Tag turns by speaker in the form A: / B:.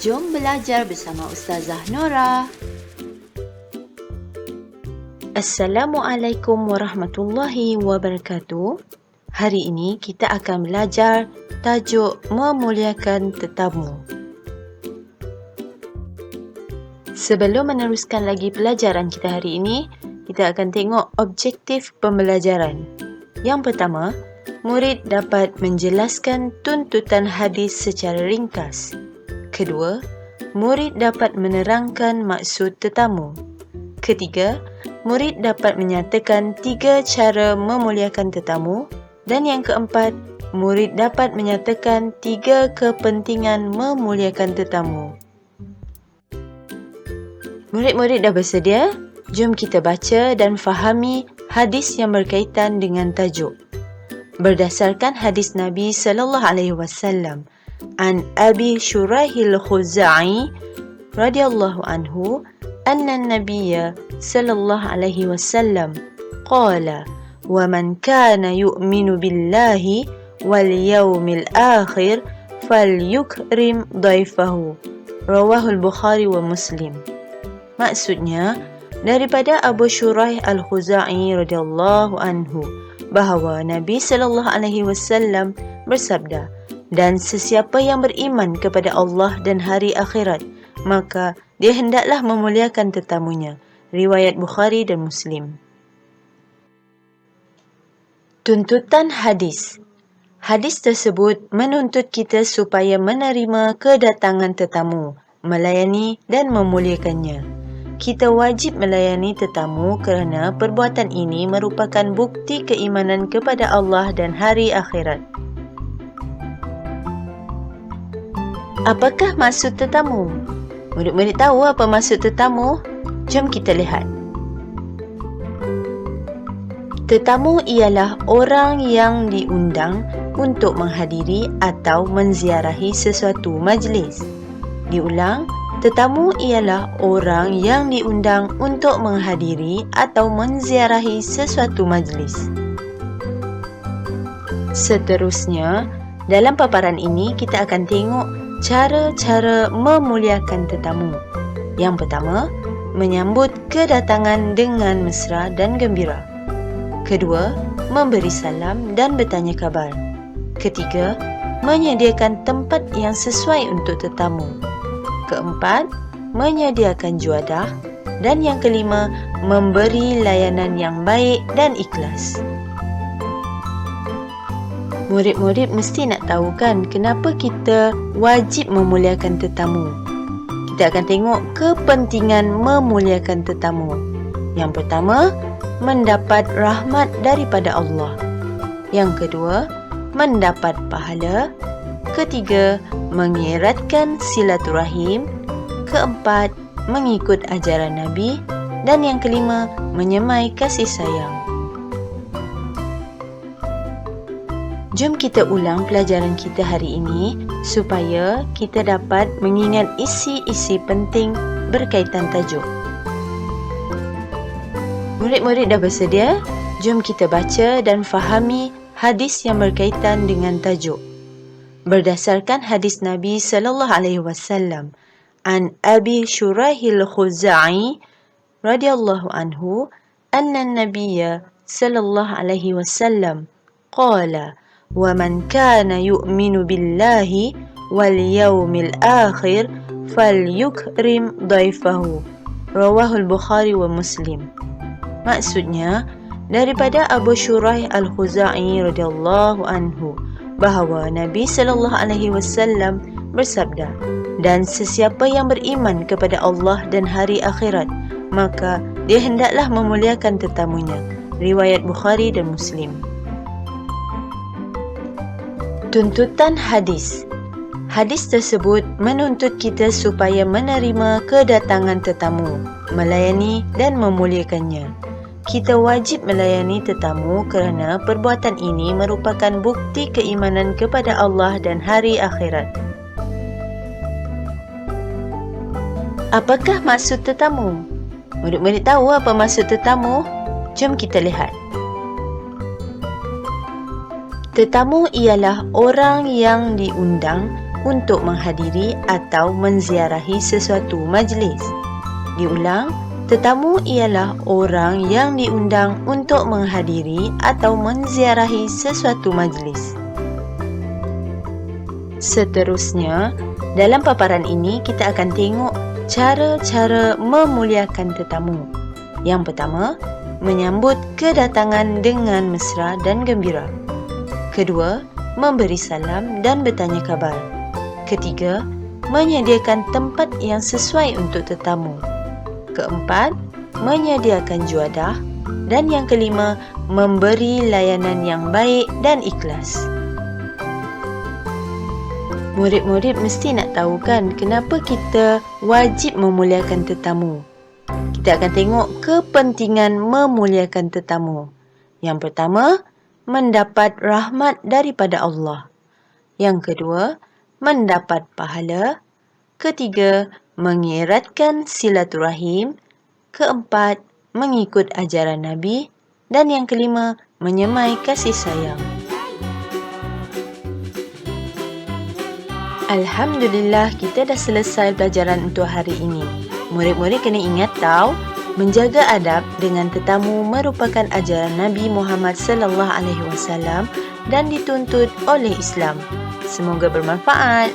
A: Jom belajar bersama Ustazah Nora. Assalamualaikum warahmatullahi wabarakatuh. Hari ini kita akan belajar tajuk memuliakan tetamu. Sebelum meneruskan lagi pelajaran kita hari ini, kita akan tengok objektif pembelajaran. Yang pertama, murid dapat menjelaskan tuntutan hadis secara ringkas. Kedua, murid dapat menerangkan maksud tetamu. Ketiga, murid dapat menyatakan 3 cara memuliakan tetamu. Dan yang keempat, murid dapat menyatakan 3 kepentingan memuliakan tetamu. Murid-murid dah bersedia? Jom kita baca dan fahami hadis yang berkaitan dengan tajuk. Berdasarkan hadis Nabi sallallahu alaihi wasallam, an Abi Shuraihil Khuza'i radhiyallahu anhu anna an-nabiyya sallallahu alaihi wasallam qala wa man kana yu'minu billahi wal yawmil akhir falyukrim dhaifahu. Rawahul Bukhari wa Muslim. Maksudnya, daripada Abu Shuraih Al-Khuza'i radhiyallahu anhu bahawa Nabi sallallahu alaihi wasallam bersabda, dan sesiapa yang beriman kepada Allah dan hari akhirat, maka dia hendaklah memuliakan tetamunya. Riwayat Bukhari dan Muslim. Tuntutan hadis. Hadis tersebut menuntut kita supaya menerima kedatangan tetamu, melayani dan memuliakannya. Kita wajib melayani tetamu kerana perbuatan ini merupakan bukti keimanan kepada Allah dan hari akhirat. Apakah maksud tetamu? Murid-murid tahu apa maksud tetamu? Jom kita lihat. Tetamu ialah orang yang diundang untuk menghadiri atau menziarahi sesuatu majlis. Diulang, tetamu ialah orang yang diundang untuk menghadiri atau menziarahi sesuatu majlis. Seterusnya, dalam paparan ini kita akan tengok cara-cara memuliakan tetamu. Yang pertama, menyambut kedatangan dengan mesra dan gembira. Kedua, memberi salam dan bertanya khabar. Ketiga, menyediakan tempat yang sesuai untuk tetamu. Keempat, menyediakan juadah. Dan yang kelima, memberi layanan yang baik dan ikhlas. Murid-murid mesti nak tahu kan kenapa kita wajib memuliakan tetamu. Kita akan tengok kepentingan memuliakan tetamu. Yang pertama, mendapat rahmat daripada Allah. Yang kedua, mendapat pahala. Ketiga, mengeratkan silaturahim. Keempat, mengikut ajaran Nabi. Dan yang kelima, menyemai kasih sayang. Jom kita ulang pelajaran kita hari ini supaya kita dapat mengingat isi-isi penting berkaitan tajuk. Murid-murid dah bersedia? Jom kita baca dan fahami hadis yang berkaitan dengan tajuk. Berdasarkan hadis Nabi sallallahu alaihi wasallam, an Abi Shuraihil Khuza'i radhiyallahu anhu anna an-nabiyya sallallahu alaihi wasallam qala wa man kana yu'minu billahi wal yawmil akhir falyukrim dhaifahu. Rawahul Bukhari wa Muslim. Maksudnya, daripada Abu Shuraih Al-Khuza'i radhiyallahu anhu bahawa Nabi sallallahu alaihi wasallam bersabda, dan sesiapa yang beriman kepada Allah dan hari akhirat, maka dia hendaklah memuliakan tetamunya. Riwayat Bukhari dan Muslim. Tuntutan hadis. Hadis tersebut menuntut kita supaya menerima kedatangan tetamu, melayani dan memuliakannya. Kita wajib melayani tetamu kerana perbuatan ini merupakan bukti keimanan kepada Allah dan hari akhirat. Apakah maksud tetamu? Murid-murid tahu apa maksud tetamu? Jom kita lihat. Tetamu ialah orang yang diundang untuk menghadiri atau menziarahi sesuatu majlis. Diulang, tetamu ialah orang yang diundang untuk menghadiri atau menziarahi sesuatu majlis. Seterusnya, dalam paparan ini kita akan tengok cara-cara memuliakan tetamu. Yang pertama, menyambut kedatangan dengan mesra dan gembira. Kedua, memberi salam dan bertanya khabar. Ketiga, menyediakan tempat yang sesuai untuk tetamu. Keempat, menyediakan juadah. Dan yang kelima, memberi layanan yang baik dan ikhlas. Murid-murid mesti nak tahu kan kenapa kita wajib memuliakan tetamu. Kita akan tengok kepentingan memuliakan tetamu. Yang pertama, mendapat rahmat daripada Allah. Yang kedua, mendapat pahala. Ketiga, mengeratkan silaturahim. Keempat, mengikut ajaran Nabi. Dan yang kelima, menyemai kasih sayang. Alhamdulillah, kita dah selesai pelajaran untuk hari ini. Murid-murid kena ingat tahu, menjaga adab dengan tetamu merupakan ajaran Nabi Muhammad sallallahu alaihi wasallam dan dituntut oleh Islam. Semoga bermanfaat.